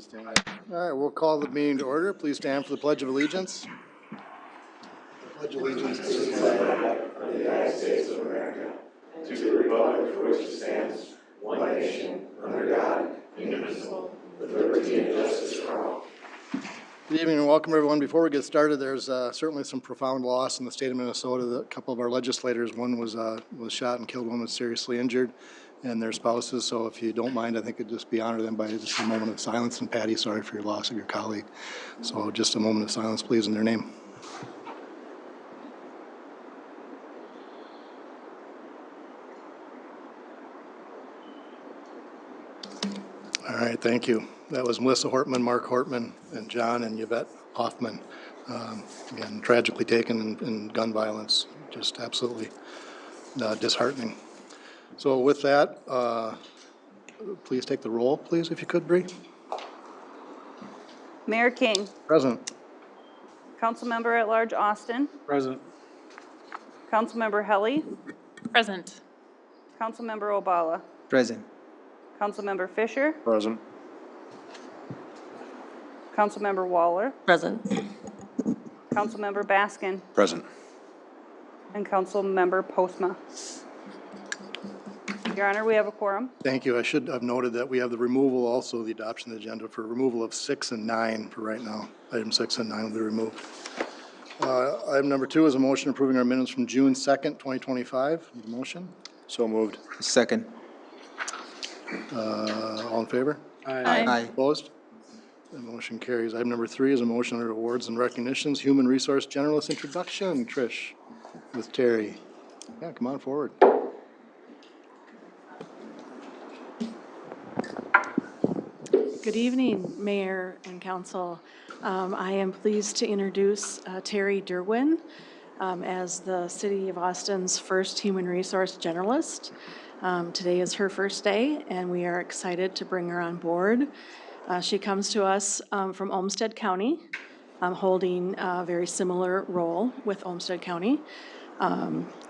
All right, we'll call the meeting to order. Please stand for the Pledge of Allegiance. I pledge allegiance to the flag of the United States of America, and to the republic for which it stands, one nation, under God, indivisible, with liberty and justice for all. Good evening and welcome, everyone. Before we get started, there's certainly some profound loss in the state of Minnesota. A couple of our legislators, one was shot and killed, one was seriously injured, and their spouses. So if you don't mind, I think it'd just be honor them by just a moment of silence. And Patty, sorry for your loss of your colleague. So just a moment of silence, please, in their name. All right, thank you. That was Melissa Hortman, Mark Hortman, and John and Yvette Hoffman. Again, tragically taken in gun violence. Just absolutely disheartening. So with that, please take the roll, please, if you could, Bree. Mayor King. Present. Councilmember at Large Austin. Present. Councilmember Helly. Present. Councilmember Obala. Present. Councilmember Fisher. Present. Councilmember Waller. Present. Councilmember Baskin. Present. And Councilmember Postma. Your Honor, we have a quorum. Thank you. I should have noted that we have the removal, also the adoption of the agenda for removal of 6 and 9 for right now. Item 6 and 9 will be removed. Item number 2 is a motion approving our minutes from June 2nd, 2025. Need a motion? So moved. Second. All in favor? Aye. Opposed? The motion carries. Item number 3 is a motion under awards and recognitions, human resource generalist introduction. Trish with Terry. Yeah, come on forward. Good evening, Mayor and Council. I am pleased to introduce Terry Derwin as the City of Austin's first human resource generalist. Today is her first day, and we are excited to bring her on board. She comes to us from Olmsted County, holding a very similar role with Olmsted County.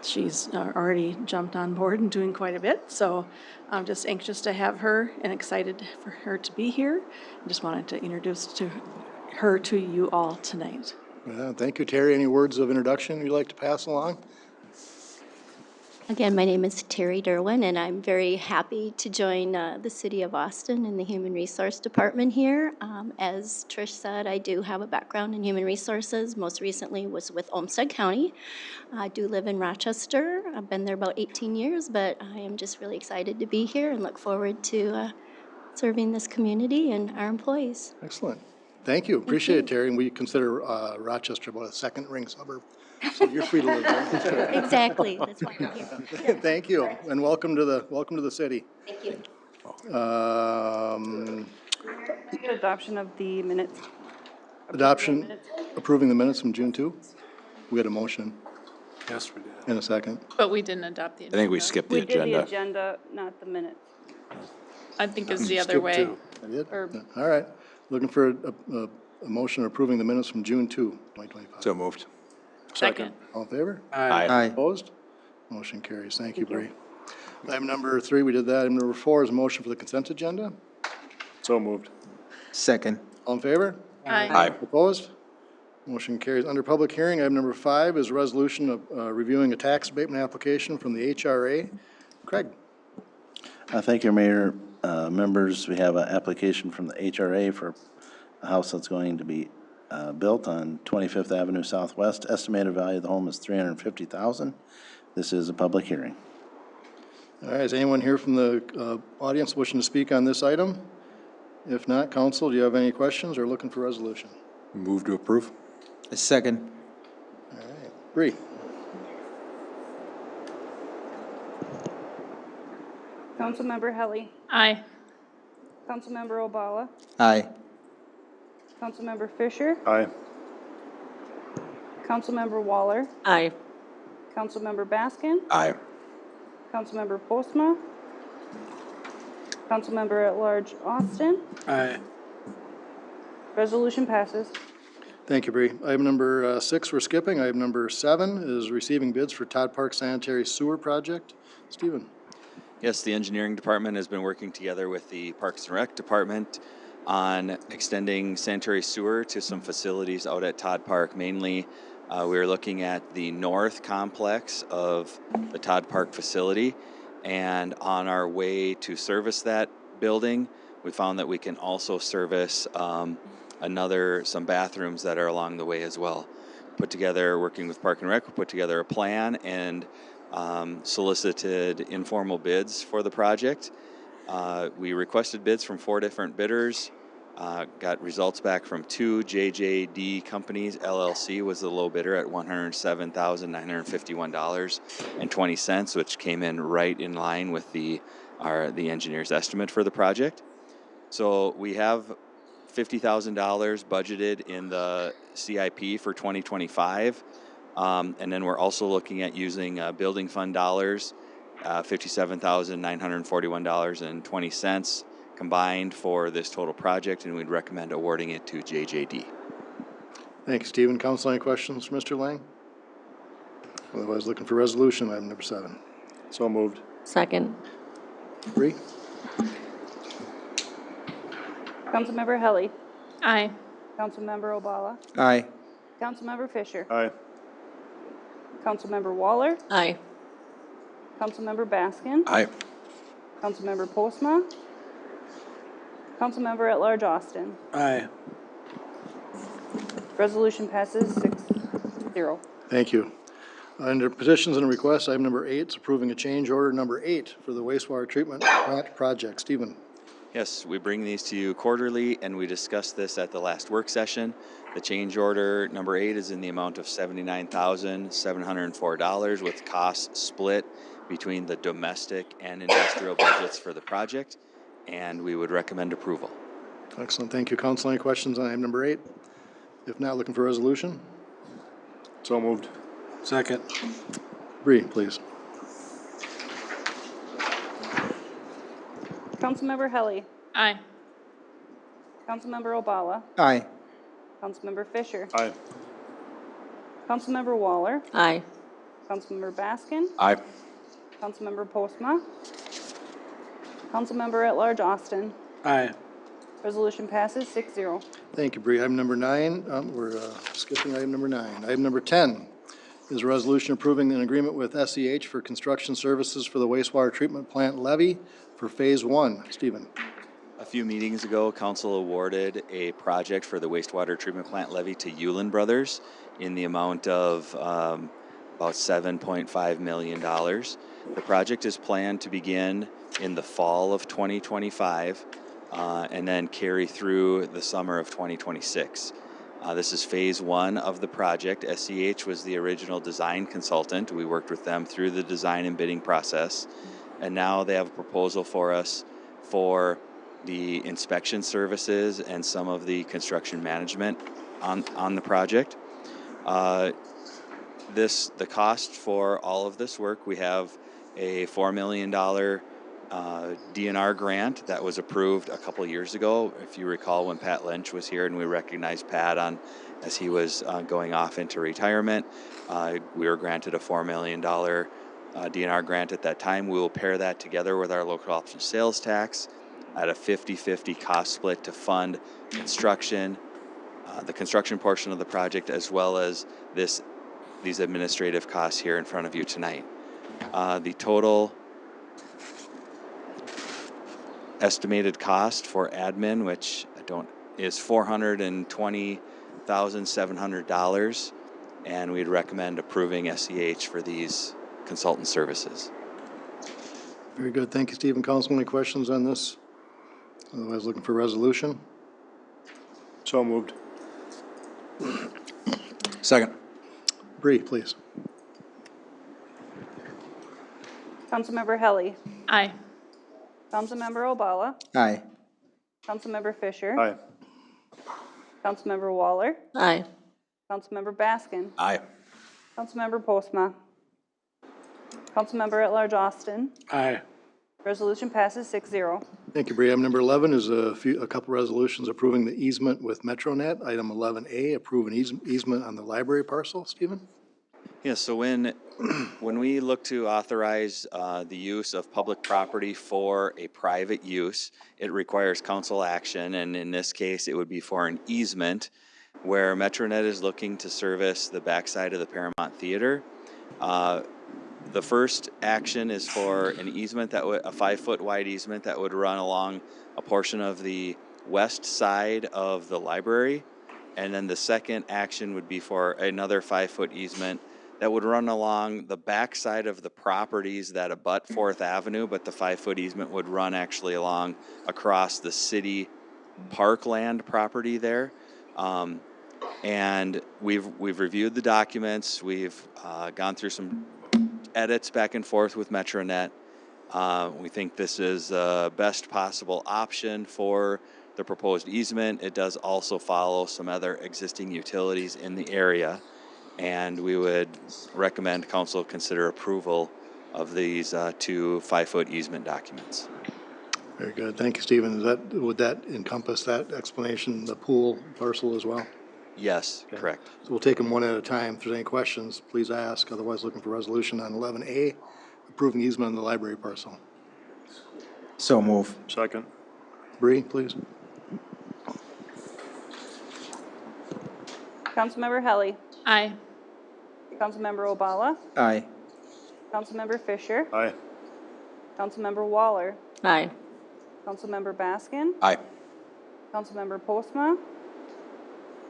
She's already jumped on board and doing quite a bit, so I'm just anxious to have her and excited for her to be here. I just wanted to introduce her to you all tonight. Yeah, thank you, Terry. Any words of introduction you'd like to pass along? Again, my name is Terry Derwin, and I'm very happy to join the City of Austin in the Human Resource Department here. As Trish said, I do have a background in human resources. Most recently was with Olmsted County. I do live in Rochester. I've been there about 18 years, but I am just really excited to be here and look forward to serving this community and our employees. Excellent. Thank you. Appreciate it, Terry. And we consider Rochester about a second ring suburb. So you're free to live there. Exactly. That's why I'm here. Thank you, and welcome to the city. Thank you. Adoption of the minutes. Approving the minutes from June 2. We had a motion Yes, we did. in a second. But we didn't adopt the agenda. I think we skipped the We did the agenda. agenda, not the minutes. I think it's the other Skip way. two. I did? Or- All right. Looking for a motion approving the minutes from June 2, 2025. So moved. Second. All in favor? Aye. Opposed? Motion carries. Thank you, Bree. Item number 3, we did that. Item number 4 is a motion for the consent agenda. So moved. Second. All in favor? Aye. Opposed? Motion carries. Under public hearing, item number 5 is a resolution of reviewing a tax abatement application from the HRA. Craig? Thank you, Mayor. Members, we have an application from the HRA for a house that's going to be built on 25th Avenue Southwest. Estimated value of the home is $350,000. This is a public hearing. All right, is anyone here from the audience wishing to speak on this item? If not, council, do you have any questions or looking for resolution? Move to approve. Second. All right, Bree? Councilmember Helly. Aye. Councilmember Obala. Aye. Councilmember Fisher. Aye. Councilmember Waller. Aye. Councilmember Baskin. Aye. Councilmember Postma. Councilmember at Large Austin. Aye. Resolution passes. Thank you, Bree. Item number 6, we're skipping. Item number 7 is receiving bids for Todd Park Sanitary Sewer Project. Stephen? Yes, the engineering department has been working together with the Parks and Rec department on extending sanitary sewer to some facilities out at Todd Park. Mainly, we are looking at the north complex of the Todd Park facility, and on our way to service that building, we found that we can also service some bathrooms that are along the way as well. Working with Park and Rec, we put together a plan and solicited informal bids for the project. We requested bids from 4 different bidders, got results back from 2. JJD Companies LLC was the low bidder at $107,951.20, which came in right in line with the engineer's estimate for the project. So we have $50,000 budgeted in the CIP for 2025. And then we're also looking at using building fund dollars, $57,941.20 combined for this total project, and we'd recommend awarding it to JJD. Thank you, Stephen. Council, any questions for Mr. Lang? Otherwise, looking for resolution, item number 7. So moved. Second. Bree? Councilmember Helly, Aye. Councilmember Obala, Aye. Councilmember Fisher, Aye. Councilmember Waller, Aye. Councilmember Baskin, Aye. Councilmember Postma, Councilmember at Large Austin. Aye. Resolution passes 6-0. Thank you. Under petitions and requests, item number 8 is approving a change order number 8 for the wastewater treatment plant project. Stephen? Yes, we bring these to you quarterly, and we discussed this at the last work session. The change order number 8 is in the amount of $79,704, with costs split between the domestic and industrial budgets for the project, and we would recommend approval. Excellent. Thank you. Council, any questions on item number 8? If not, looking for resolution? So moved. Second. Bree, please. Councilmember Helly, Aye. Councilmember Obala, Aye. Councilmember Fisher, Aye. Councilmember Waller, Aye. Councilmember Baskin, Aye. Councilmember Postma, Councilmember at Large Austin. Aye. Resolution passes 6-0. Thank you, Bree. Item number 9, we're skipping item number 9. Item number 10 is a resolution approving an agreement with SEH for construction services for the wastewater treatment plant levy for Phase 1. Stephen? A few meetings ago, council awarded a project for the wastewater treatment plant levy to Yulin Brothers in the amount of about $7.5 million. The project is planned to begin in the fall of 2025 and then carry through the summer of 2026. This is Phase 1 of the project. SEH was the original design consultant. We worked with them through the design and bidding process, and now they have a proposal for us for the inspection services and some of the construction management on the project. The cost for all of this work, we have a $4 million DNR grant that was approved a couple years ago. If you recall, when Pat Lynch was here and we recognized Pat as he was going off into retirement, we were granted a $4 million DNR grant at that time. We will pair that together with our local option sales tax at a 50-50 cost split to fund construction, the construction portion of the project, as well as these administrative costs here in front of you tonight. The total estimated cost for admin, which is $420,700, and we'd recommend approving SEH for these consultant services. Very good. Thank you, Stephen. Council, any questions on this? Otherwise, looking for resolution? So moved. Second. Bree, please. Councilmember Helly, Aye. Councilmember Obala, Aye. Councilmember Fisher, Aye. Councilmember Waller, Aye. Councilmember Baskin, Aye. Councilmember Postma, Councilmember at Large Austin. Aye. Resolution passes 6-0. Thank you, Bree. Item number 11 is a couple resolutions approving the easement with MetroNet. Item 11A, approve an easement on the library parcel. Stephen? Yeah, so when we look to authorize the use of public property for a private use, it requires council action, and in this case, it would be for an easement where MetroNet is looking to service the backside of the Paramount Theater. The first action is for an easement that would, a 5-foot wide easement that would run along a portion of the west side of the library. And then the second action would be for another 5-foot easement that would run along the back side of the properties that abut 4th Avenue, but the 5-foot easement would run actually along across the city parkland property there. And we've reviewed the documents. We've gone through some edits back and forth with MetroNet. We think this is the best possible option for the proposed easement. It does also follow some other existing utilities in the area, and we would recommend council consider approval of these 2 5-foot easement documents. Very good. Thank you, Stephen. Would that encompass that explanation, the pool parcel as well? Yes, correct. So we'll take them one at a time. If there's any questions, please ask. Otherwise, looking for resolution on 11A, approving easement on the library parcel. So move. Second. Bree, please. Councilmember Helly, Aye. Councilmember Obala, Aye. Councilmember Fisher, Aye. Councilmember Waller, Aye. Councilmember Baskin, Aye. Councilmember Postma,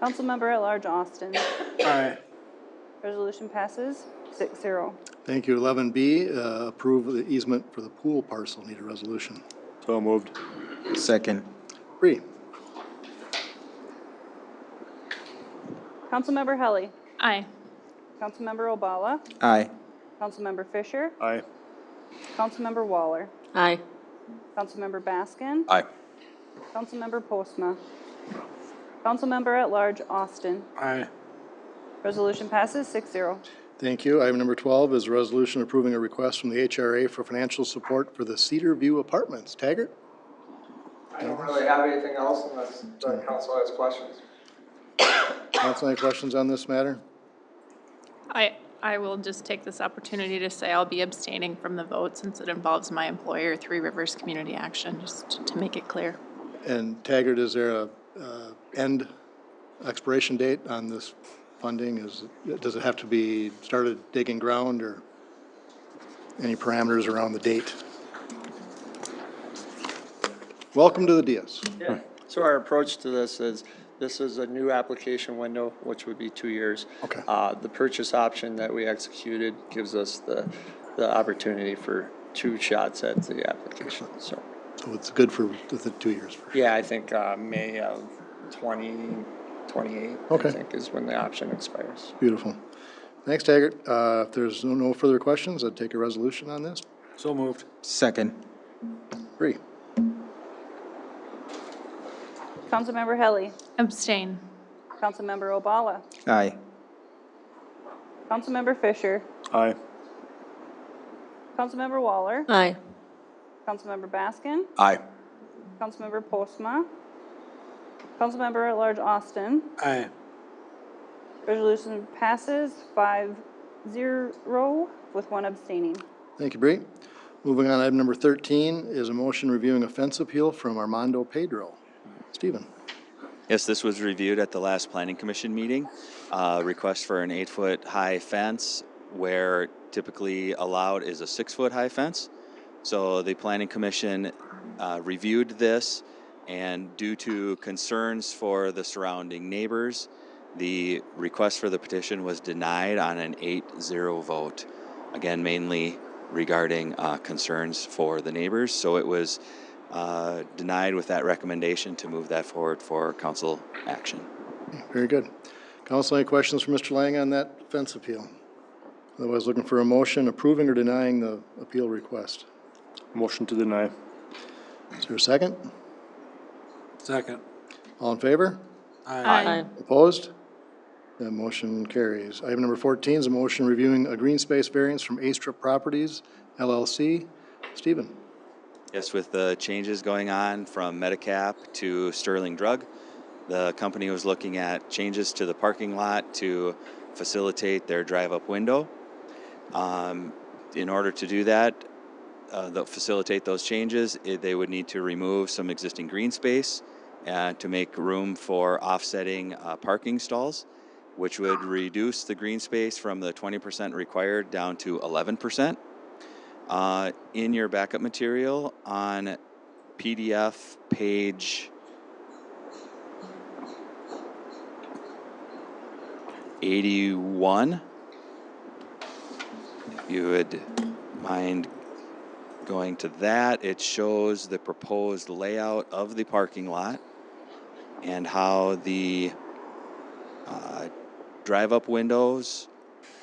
Councilmember at Large Austin. Aye. Resolution passes 6-0. Thank you. 11B, approve the easement for the pool parcel. Need a resolution. So moved. Second. Bree. Councilmember Helly, Aye. Councilmember Obala, Aye. Councilmember Fisher, Aye. Councilmember Waller, Aye. Councilmember Baskin, Aye. Councilmember Postma, Councilmember at Large Austin. Aye. Resolution passes 6-0. Thank you. Item number 12 is a resolution approving a request from the HRA for financial support for the Cedar View Apartments. Taggart? I don't really have anything else unless the council has questions. Council, any questions on this matter? I will just take this opportunity to say I'll be abstaining from the vote since it involves my employer, Three Rivers Community Action, just to make it clear. And Taggart, is there a end expiration date on this funding? Does it have to be started digging ground, or any parameters around the date? Welcome to the dais. Yeah. So our approach to this is a new application window, which would be 2 years. Okay. The purchase option that we executed gives us the opportunity for 2 shots at the application. So it's good for the 2 years. yeah, I think May of 2028, Okay. I think, is when the option expires. Beautiful. Thanks, Taggart. If there's no further questions, I'd take a resolution on this. So moved. Second. Bree. Councilmember Helly, Abstain. Councilmember Obala, Aye. Councilmember Fisher, Aye. Councilmember Waller, Aye. Councilmember Baskin, Aye. Councilmember Postma, Councilmember at Large Austin. Aye. Resolution passes 5-0 with 1 abstaining. Thank you, Bree. Moving on, item number 13 is a motion reviewing a fence appeal from Armando Pedro. Stephen. Yes, this was reviewed at the last planning commission meeting. Request for an 8-foot high fence where typically allowed is a 6-foot high fence. So the planning commission reviewed this, and due to concerns for the surrounding neighbors, the request for the petition was denied on an 8-0 vote. Again, mainly regarding concerns for the neighbors. So it was denied with that recommendation to move that forward for council action. Very good. Council, any questions for Mr. Lang on that fence appeal? Otherwise, looking for a motion approving or denying the appeal request. Motion to deny. Is there a second? Second. All in favor? Aye. Opposed? That motion carries. Item number 14 is a motion reviewing a green space variance from Astrip Properties LLC. Stephen. Yes, with the changes going on from Medicap to Sterling Drug, The company was looking at changes to the parking lot to facilitate their drive-up window. In order to do that, facilitate those changes, they would need to remove some existing green space to make room for offsetting parking stalls, which would reduce the green space from the 20% required down to 11%. In your backup material on PDF page 81, if you would mind going to that, it shows the proposed layout of the parking lot and how the drive-up windows,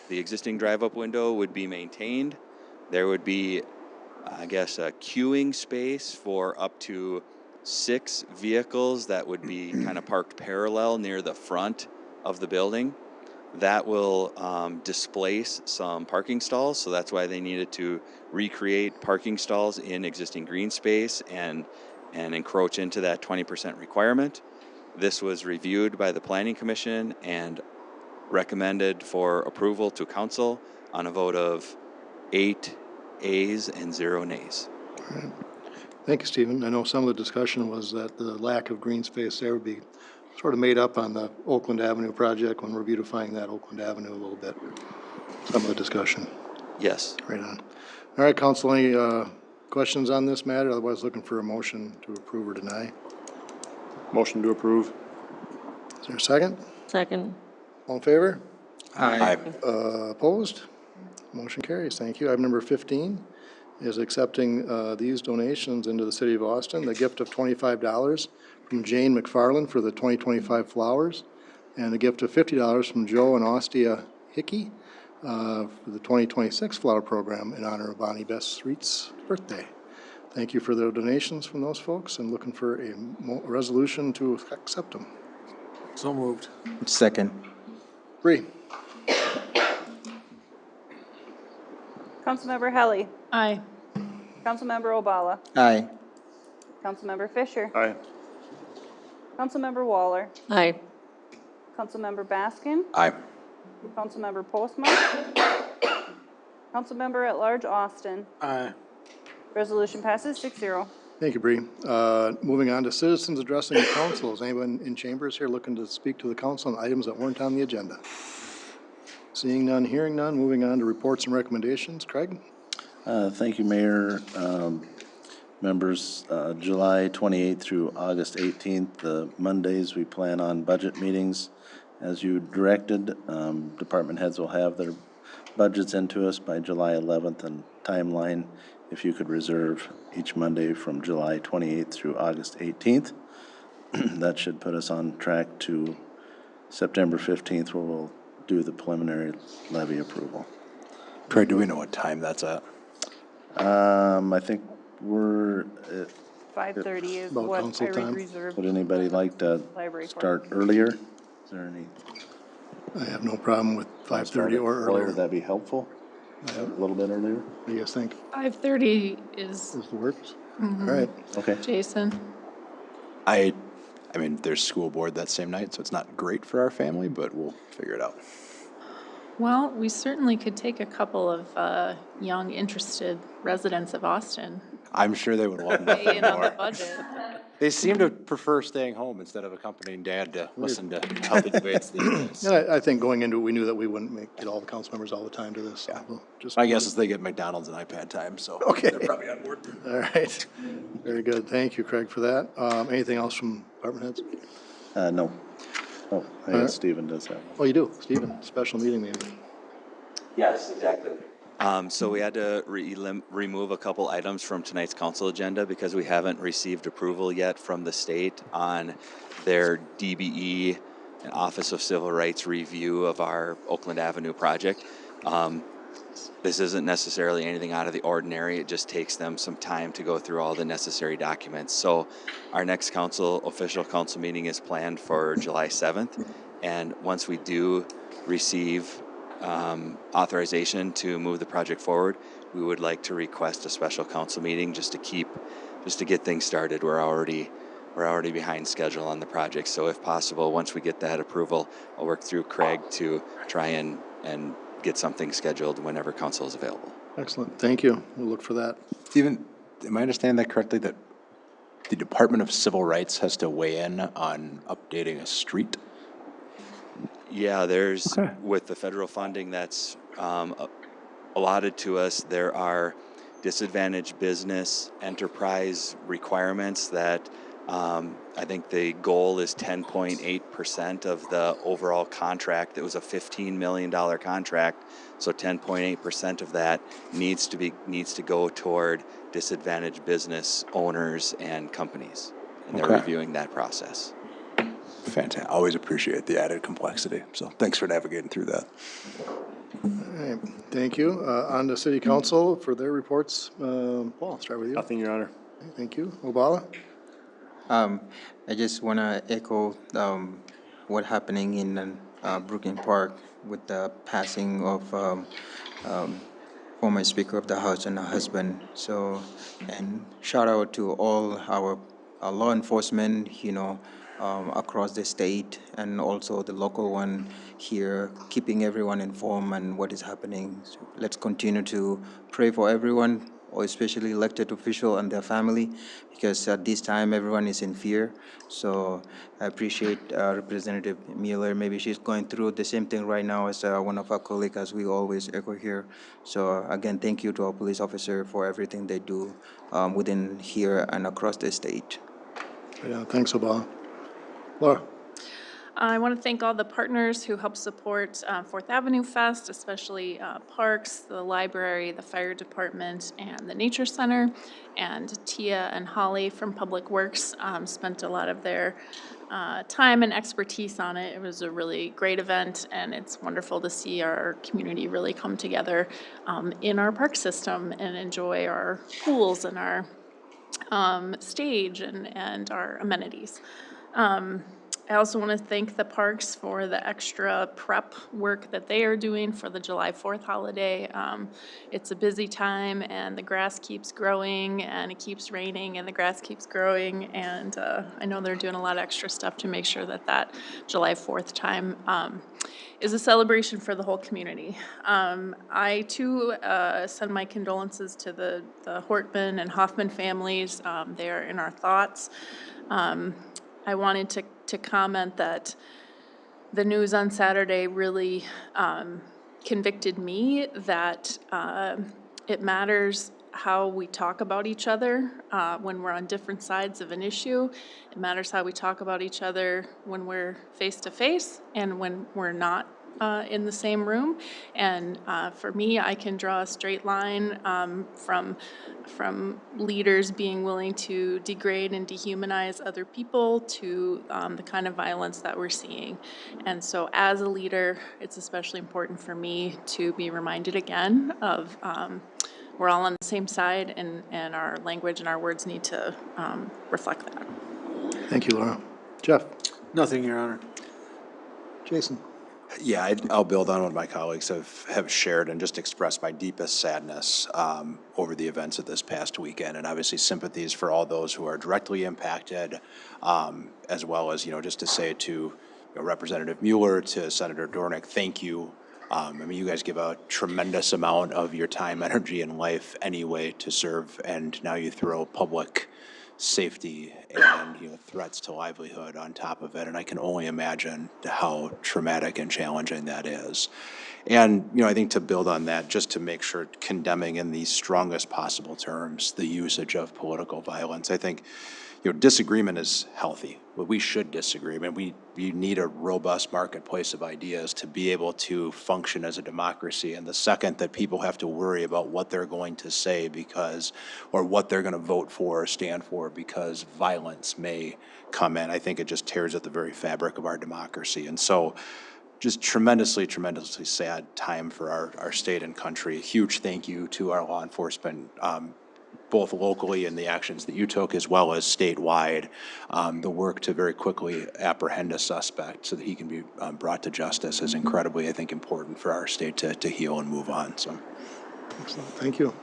the existing drive-up window would be maintained. There would be, I guess, a queuing space for up to 6 vehicles that would be kind of parked parallel near the front of the building. That will displace some parking stalls, so that's why they needed to recreate parking stalls in existing green space and encroach into that 20% requirement. This was reviewed by the Planning Commission and recommended for approval to council on a vote of 8 ayes and 0 nays. All right. Thank you, Stephen. I know some of the discussion was that the lack of green space there would be sort of made up on the Oakland Avenue project when we're beautifying that Oakland Avenue a little bit. Some of the discussion. Yes. Right on. All right, council, any questions on this matter? Otherwise, looking for a motion to approve or deny. Motion to approve. Is there a second? Second. All in favor? Aye. Opposed? Motion carries. Thank you. Item number 15 is accepting these donations into the city of Austin. The gift of $25 from Jane McFarland for the 2025 flowers, and a gift of $50 from Joe and Ostia Hickey for the 2026 flower program in honor of Bonnie Bess Reed's birthday. Thank you for the donations from those folks, and looking for a resolution to accept them. So moved. Second. Bree? Councilmember Helly. Aye. Councilmember Obala. Aye. Councilmember Fisher. Aye. Councilmember Waller. Aye. Councilmember Baskin. Aye. Councilmember Postma. Councilmember at Large Austin. Aye. Resolution passes 6-0. Thank you, Bree. Moving on to citizens addressing the council. Is anyone in chambers here looking to speak to the council on items that weren't on the agenda? Seeing none, hearing none, moving on to reports and recommendations. Craig? Thank you, Mayor. Members, July 28th through August 18th, the Mondays, we plan on budget meetings. As you directed, department heads will have their budgets into us by July 11th, and timeline, if you could reserve each Monday from July 28th through August 18th. That should put us on track to September 15th, where we'll do the preliminary levy approval. Craig, do we know what time that's at? I think we're, 5:30 is About what council I time? reserved. would anybody like to Library for. start earlier? Is there any? I have no problem with 5:30 or earlier. Would that be helpful? A little bit earlier? What do you guys think? 5:30 is This works? All right. Okay. Jason. I mean, there's school board that same night, so it's not great for our family, but we'll figure it out. Well, we certainly could take a couple of young, interested residents of Austin. I'm sure they would love Weigh nothing in on the more. budget. They seem to prefer staying home instead of accompanying Dad to listen to how the debates these days. And I think going into it, we knew that we wouldn't get all the council members all the time to this. So we'll just- My guess is they get McDonald's and iPad time, so Okay. they're probably on board. All right. Very good. Thank you, Craig, for that. Anything else from department heads? No. Oh, I guess Stephen does have one. Oh, you do, Stephen, special meeting maybe. Yes, exactly. So we had to remove a couple items from tonight's council agenda because we haven't received approval yet from the state on their DBE and Office of Civil Rights review of our Oakland Avenue project. This isn't necessarily anything out of the ordinary. It just takes them some time to go through all the necessary documents. So our next official council meeting is planned for July 7th. And once we do receive authorization to move the project forward, we would like to request a special council meeting just to get things started. We're already we're already behind schedule on the project. So if possible, once we get that approval, I'll work through Craig to try and get something scheduled whenever council is available. Excellent, thank you. We'll look for that. Stephen, am I understanding that correctly, that the Department of Civil Rights has to weigh in on updating a street? Yeah, there's, Okay. with the federal funding that's allotted to us, there are disadvantaged business enterprise requirements that I think the goal is 10.8% of the overall contract. It was a $15 million contract, so 10.8% of that needs to go toward disadvantaged business owners and companies, and they're Okay. reviewing that process. Fantastic. Always appreciate the added complexity. So thanks for navigating through that. All right, thank you. On to City Council for their reports. Paul, I'll start with you. Nothing, Your Honor. Thank you. Obala? I just want to echo what happening in Brooklyn Park with the passing of former Speaker of the House and her husband. So, and shout out to all our law enforcement, across the state and also the local one here, keeping everyone informed on what is happening. So let's continue to pray for everyone, or especially elected official and their family, because at this time everyone is in fear. So I appreciate Representative Mueller. Maybe she's going through the same thing right now as one of our colleagues, as we always echo here. So again, thank you to our police officer for everything they do within here and across the state. Yeah, thanks, Obala. Laura? I want to thank all the partners who help support Fourth Avenue Fest, especially Parks, the library, the fire department, and the Nature Center. And Tia and Holly from Public Works spent a lot of their time and expertise on it. It was a really great event, and it's wonderful to see our community really come together in our park system and enjoy our pools and our stage and our amenities. I also want to thank the parks for the extra prep work that they are doing for the July 4th holiday. It's a busy time, and the grass keeps growing, and it keeps raining, and the grass keeps growing, and I know they're doing a lot of extra stuff to make sure that July 4th time is a celebration for the whole community. I too send my condolences to the Hortman and Hoffman families. They are in our thoughts. I wanted to comment that the news on Saturday really convicted me that it matters how we talk about each other when we're on different sides of an issue. It matters how we talk about each other when we're face to face and when we're not in the same room. And for me, I can draw a straight line from leaders being willing to degrade and dehumanize other people to the kind of violence that we're seeing. And so as a leader, it's especially important for me to be reminded again of we're all on the same side, and our language and our words need to reflect that. Thank you, Laura. Jeff? Nothing, Your Honor. Jason? Yeah, I'll build on what my colleagues have shared and just express my deepest sadness over the events of this past weekend, and obviously sympathies for all those who are directly impacted, as well as, just to say to Representative Mueller, to Senator Dornick, thank you. I mean, you guys give a tremendous amount of your time, energy, and life anyway to serve, and now you throw public safety and threats to livelihood on top of it, and I can only imagine how traumatic and challenging that is. And I think to build on that, just to make sure condemning in the strongest possible terms the usage of political violence, I think disagreement is healthy. We should disagree. I mean, we need a robust marketplace of ideas to be able to function as a democracy. And the second that people have to worry about what they're going to say or what they're going to vote for or stand for because violence may come in, I think it just tears at the very fabric of our democracy. And so just tremendously, tremendously sad time for our state and country. A huge thank you to our law enforcement, both locally in the actions that you took as well as statewide, the work to very quickly apprehend a suspect so that he can be brought to justice is incredibly, I think, important for our state to heal and move on. So, Excellent. Thank you.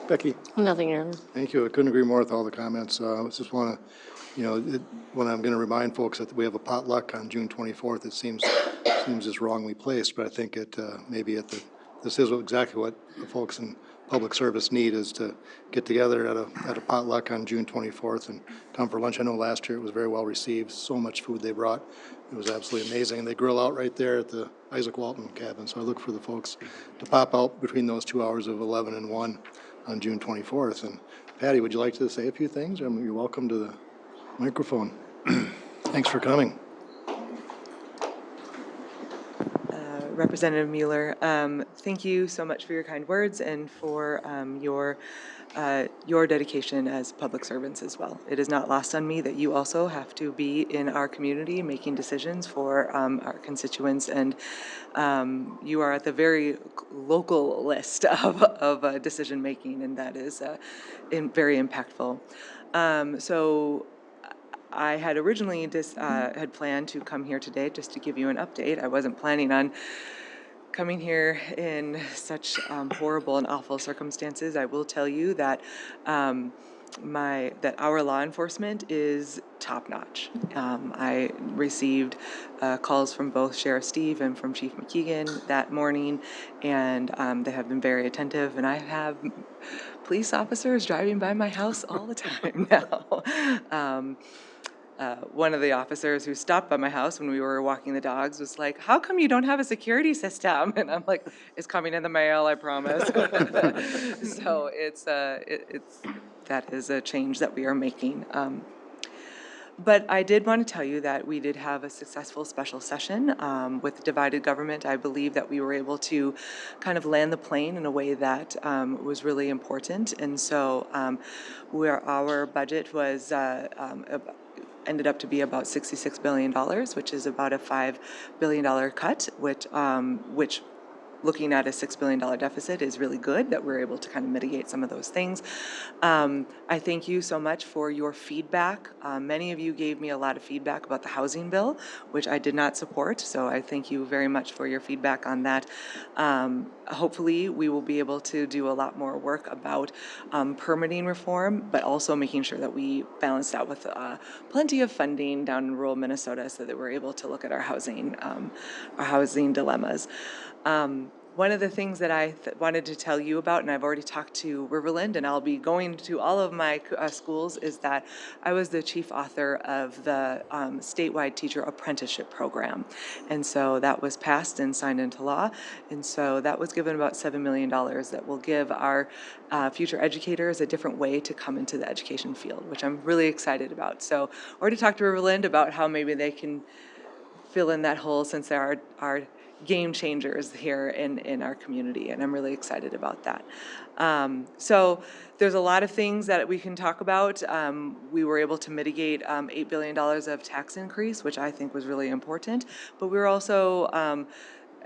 Becky? Nothing, Your Honor. Thank you. I couldn't agree more with all the comments. I just want to you know, when I'm going to remind folks that we have a potluck on June 24th, it seems just wrongly placed, but I think it, maybe this is exactly what the folks in public service need, is to get together at a potluck on June 24th and come for lunch. I know last year it was very well received, so much food they brought. It was absolutely amazing. They grill out right there at the Isaac Walton cabin, so I look for the folks to pop out between those 2 hours of 11 and 1 on June 24th. And Patty, would you like to say a few things? You're welcome to the microphone. Thanks for coming. Representative Mueller, thank you so much for your kind words and for your dedication as public servants as well. It is not lost on me that you also have to be in our community making decisions for our constituents, and you are at the very local list of decision making, and that is very impactful. So I had originally had planned to come here today just to give you an update. I wasn't planning on coming here in such horrible and awful circumstances. I will tell you that that our law enforcement is top notch. I received calls from both Sheriff Steve and from Chief McKeegan that morning, and they have been very attentive, and I have police officers driving by my house all the time now. One of the officers who stopped by my house when we were walking the dogs was like, "How come you don't have a security system?" And I'm like, "It's coming in the mail, I promise." So that is a change that we are making. But I did want to tell you that we did have a successful special session with divided government. I believe that we were able to kind of land the plane in a way that was really important. And so our budget was ended up to be about $66 billion, which is about a $5 billion cut, which looking at a $6 billion deficit is really good that we're able to kind of mitigate some of those things. I thank you so much for your feedback. Many of you gave me a lot of feedback about the housing bill, which I did not support, so I thank you very much for your feedback on that. Hopefully, we will be able to do a lot more work about permitting reform, but also making sure that we balance that with plenty of funding down in rural Minnesota so that we're able to look at our housing dilemmas. One of the things that I wanted to tell you about, and I've already talked to Riverland, and I'll be going to all of my schools, is that I was the chief author of the statewide teacher apprenticeship program. And so that was passed and signed into law. And so that was given about $7 million that will give our future educators a different way to come into the education field, which I'm really excited about. So I already talked to Riverland about how maybe they can fill in that hole, since there are game changers here in our community, and I'm really excited about that. So there's a lot of things that we can talk about. We were able to mitigate $8 billion of tax increase, which I think was really important, but we were also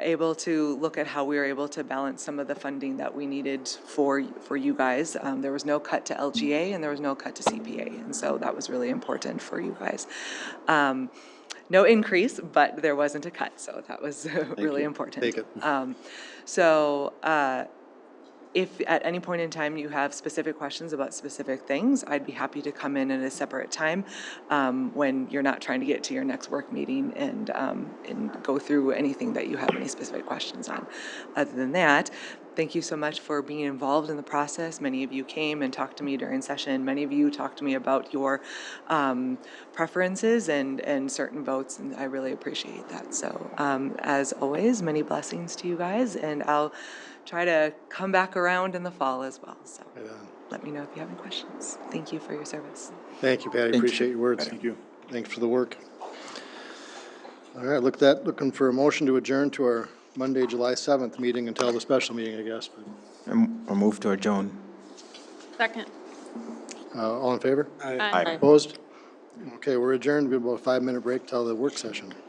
able to look at how we were able to balance some of the funding that we needed for you guys. There was no cut to LGA and there was no cut to CPA, and so that was really important for you guys. No increase, but there wasn't a cut, so that was really important. Take it. If at any point in time you have specific questions about specific things, I'd be happy to come in at a separate time when you're not trying to get to your next work meeting and go through anything that you have any specific questions on. Other than that, thank you so much for being involved in the process. Many of you came and talked to me during session. Many of you talked to me about your preferences and certain votes, and I really appreciate that. So as always, many blessings to you guys, and I'll try to come back around in the fall as well. So let me know if you have any questions. Thank you for your service. Thank you, Patty. Appreciate your words. Thank you. Thanks for the work. All right, looking for a motion to adjourn to our Monday, July 7th meeting until the special meeting, I guess. I move to adjourn. Second. All in favor? Aye. Opposed? Okay, we're adjourned. We have about a 5-minute break till the work session.